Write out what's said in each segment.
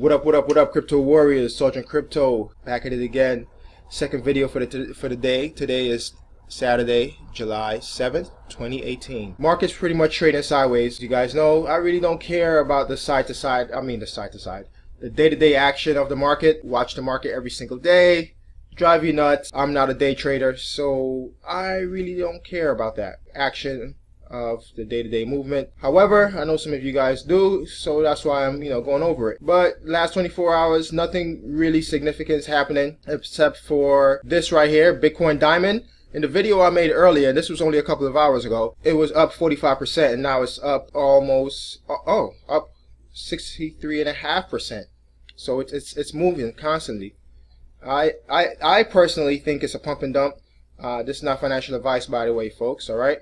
What up, crypto warriors? Sergeant Crypto back at it again. Second video for the day. Today is Saturday, July 7th, 2018. Market's pretty much trading sideways. You guys know I really don't care about the side to side. The day-to-day action of the market. Watch the market every single day. Drive you nuts. I'm not a day trader, so I really don't care about that action of the day-to-day movement. However, I know some of you guys do, so that's why I'm going over it. But last 24 hours, nothing really significant is happening except for this right here, Bitcoin Diamond. In the video I made earlier, this was only a couple of hours ago, it was up 45%, and now it's up almost up 63.5%. So it's moving constantly. I personally think it's a pump and dump. This is not financial advice, by the way, folks. All right.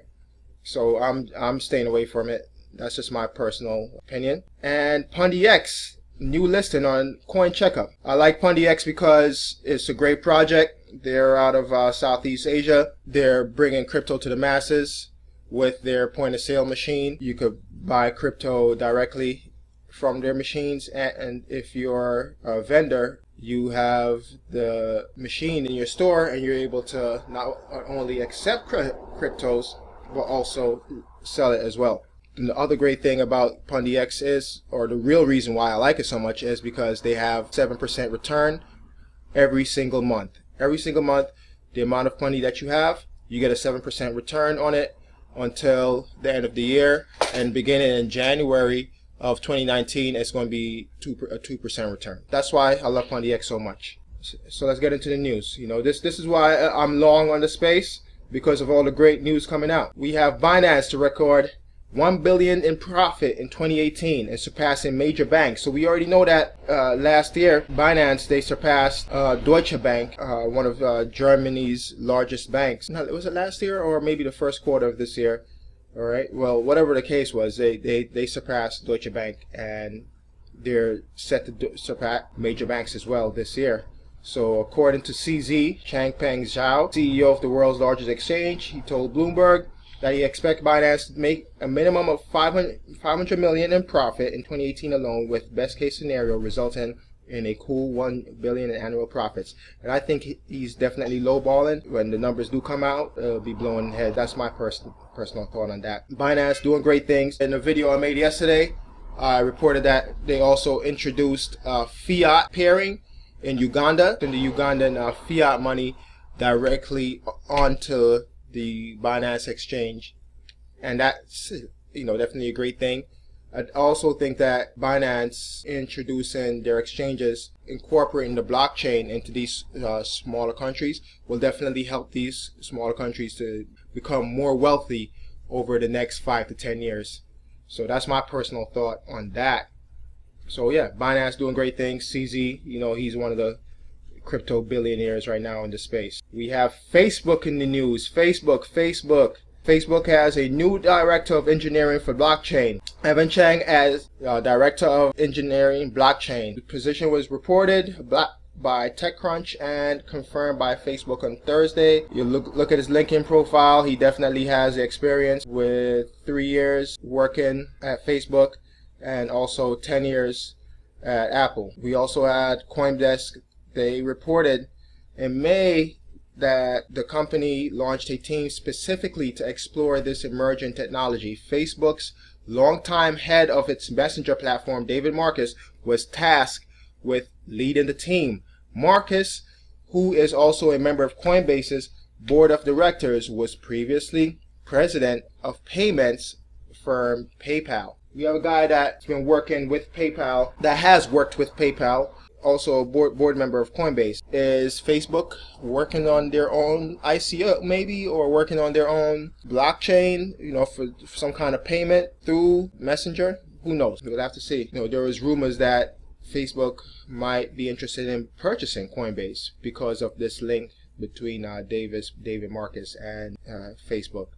So I'm staying away from it. That's just my personal opinion. And PundyX, new listing on Coin Checkup. I like PundyX because it's a great project. They're out of Southeast Asia. They're bringing crypto to the masses with their point of sale machine. You could buy crypto directly from their machines, and if you're a vendor, you have the machine in your store and you're able to not only accept cryptos but also sell it as well. And the other great thing about PundyX is, or the real reason why I like it so much, is because they have 7% return every single month. Every single month, the amount of money that you have, you get a 7% return on it until the end of the year. And beginning in January of 2019, it's going to be a 2% return. That's why I love PundyX so much. So let's get into the news. This is why I'm long on the space, because of all the great news coming out. We have Binance to record $1 billion in profit in 2018 and surpassing major banks. So we already know that last year, Binance, they surpassed Deutsche Bank, one of Germany's largest banks. Now, was it last year or maybe the first quarter of this year? All right. Well, whatever the case was, they surpassed Deutsche Bank, and they're set to surpass major banks as well this year. So according to CZ, Changpeng Zhao, CEO of the world's largest exchange, he told Bloomberg that he expects Binance to make a minimum of 500 million in profit in 2018 alone, with best case scenario resulting in a cool 1 billion in annual profits. And I think he's definitely lowballing. When the numbers do come out, it'll be blowing head. That's my personal thought on that. Binance doing great things. In the video I made yesterday, I reported that they also introduced fiat pairing in Uganda, and the Ugandan fiat money directly onto the Binance exchange, and that's definitely a great thing. I also think that Binance introducing their exchanges, incorporating the blockchain into these smaller countries, will definitely help these smaller countries to become more wealthy over the next 5 to 10 years. So that's my personal thought on that. So yeah, Binance doing great things. CZ, he's one of the crypto billionaires right now in the space. We have Facebook in the news. Facebook has a new director of engineering for blockchain. Evan Chang as director of engineering blockchain. The position was reported by TechCrunch and confirmed by Facebook on Thursday. You look at his LinkedIn profile. He definitely has experience with 3 years working at Facebook, and also 10 years at Apple. We also had Coinbase. They reported in May that the company launched a team specifically to explore this emerging technology. Facebook's longtime head of its messenger platform, David Marcus, was tasked with leading the team. Marcus, who is also a member of Coinbase's board of directors, was previously president of payments firm PayPal. We have a guy that's been working with PayPal, that has worked with PayPal, also a board member of Coinbase. Is Facebook working on their own ICO maybe, or working on their own blockchain, for some kind of payment through Messenger? Who knows? We'll have to see. There was rumors that Facebook might be interested in purchasing Coinbase because of this link between David Marcus and Facebook.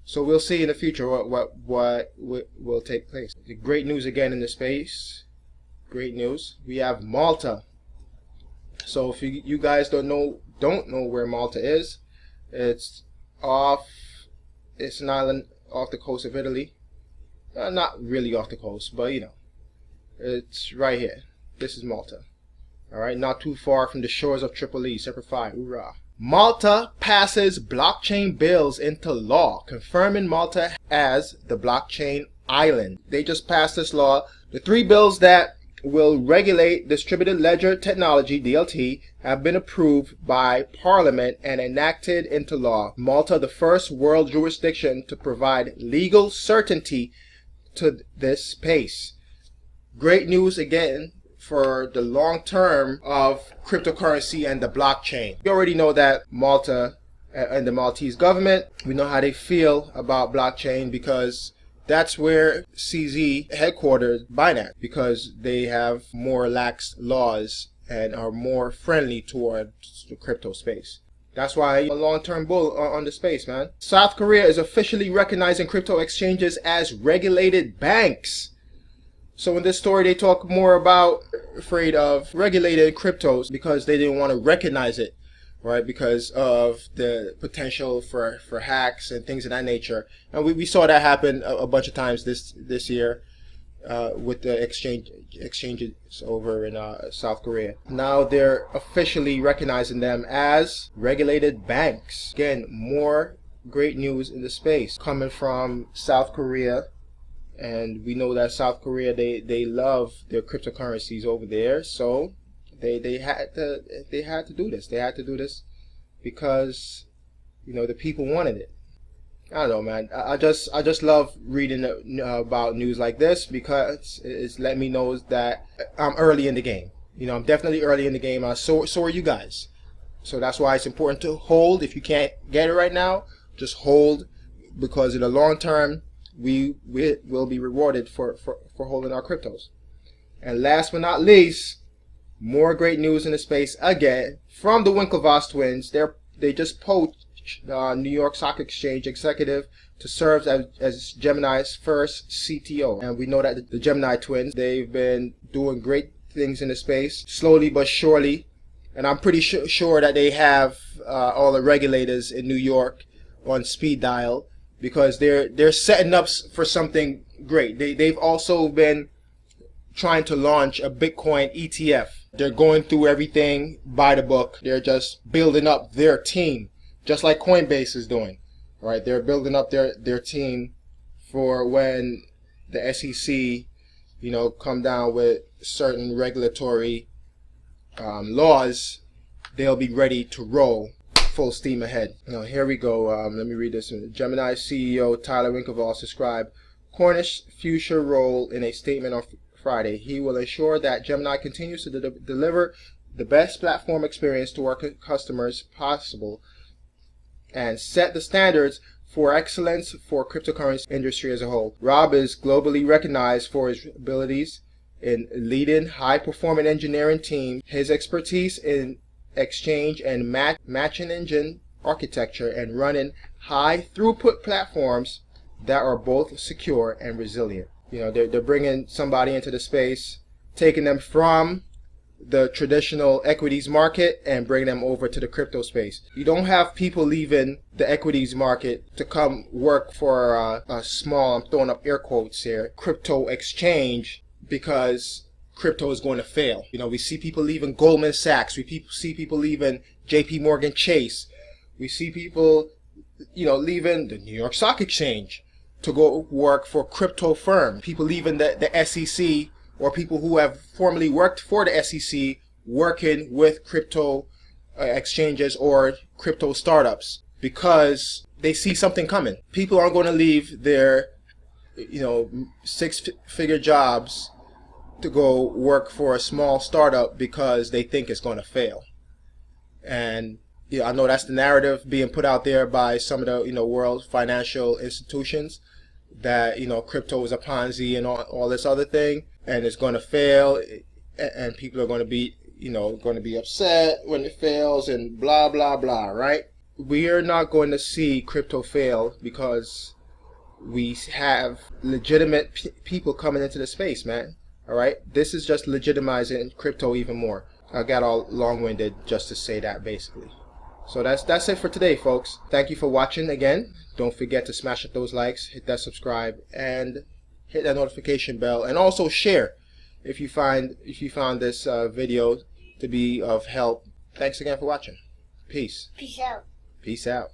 So we'll see in the future what will take place. Great news again in the space. Great news. We have Malta. So if you guys don't know where Malta is, it's an island off the coast of Italy. Not really off the coast, but it's right here. This is Malta. All right, not too far from the shores of Tripoli. Semper Fi, hoorah. Malta passes blockchain bills into law, confirming Malta as the blockchain island. They just passed this law. The 3 bills that will regulate distributed ledger technology, DLT, have been approved by Parliament and enacted into law. Malta, the first world jurisdiction to provide legal certainty to this space. Great news again for the long term of cryptocurrency and the blockchain. We already know that Malta and the Maltese government, we know how they feel about blockchain, because that's where CZ headquartered Binance, because they have more lax laws and are more friendly towards the crypto space. That's why I'm a long-term bull on the space, man. South Korea is officially recognizing crypto exchanges as regulated banks. So in this story, they talk more about afraid of regulated cryptos because they didn't want to recognize it, right? Because of the potential for hacks and things of that nature. And we saw that happen a bunch of times this year with the exchanges over in South Korea. Now they're officially recognizing them as regulated banks. Again, more great news in the space coming from South Korea. And we know that South Korea, they love their cryptocurrencies over there, so they had to do this. They had to do this because, you know, the people wanted it. I don't know, man. I just love reading about news like this, because it's let me know that I'm early in the game. You know, I'm definitely early in the game. So are you guys. So that's why it's important to hold. If you can't get it right now, just hold, because in the long term, we will be rewarded for holding our cryptos. And last but not least, more great news in the space again from the Winklevoss Twins. They just poached New York Stock Exchange executive to serve as Gemini's first CTO. And we know that the Gemini twins, they've been doing great things in the space, slowly but surely. And I'm pretty sure that they have all the regulators in New York on speed dial, because they're setting up for something great. They've also been trying to launch a Bitcoin ETF. They're going through everything by the book. They're just building up their team, just like Coinbase is doing. Right? They're building up their team for when the SEC, you know, come down with certain regulatory laws. They'll be ready to roll full steam ahead. Now here we go. Let me read this. Gemini CEO Tyler Winklevoss described Cornish future role in a statement on Friday. He will ensure that Gemini continues to deliver the best platform experience to our customers possible and set the standards for excellence for cryptocurrency industry as a whole. Rob is globally recognized for his abilities in leading high-performing engineering teams, his expertise in exchange and matching engine architecture, and running high throughput platforms that are both secure and resilient. You know, they're bringing somebody into the space, taking them from the traditional equities market and bringing them over to the crypto space. You don't have people leaving the equities market to come work for a small, I'm throwing up air quotes here, crypto exchange, because crypto is going to fail. You know, we see people leaving Goldman Sachs. We see people leaving JP Morgan Chase. We see people, you know, leaving the New York Stock Exchange to go work for crypto firm. People leaving the SEC, or people who have formerly worked for the SEC working with crypto exchanges or crypto startups, because they see something coming. People aren't going to leave their, you know, 6-figure jobs to go work for a small startup because they think it's going to fail. And I know that's the narrative being put out there by some of the, you know, world financial institutions, that, you know, crypto is a Ponzi and all this other thing, and it's going to fail, and people are going to be, you know, going to be upset when it fails and blah blah blah, right? We are not going to see crypto fail, because we have legitimate people coming into the space, man. All right, this is just legitimizing crypto even more. I got all long-winded just to say that, basically. So that's it for today, folks. Thank you for watching again. Don't forget to smash up those likes, hit that subscribe, and hit that notification bell, and also share. if you found this video to be of help. Thanks again for watching. Peace. Peace out. Peace out.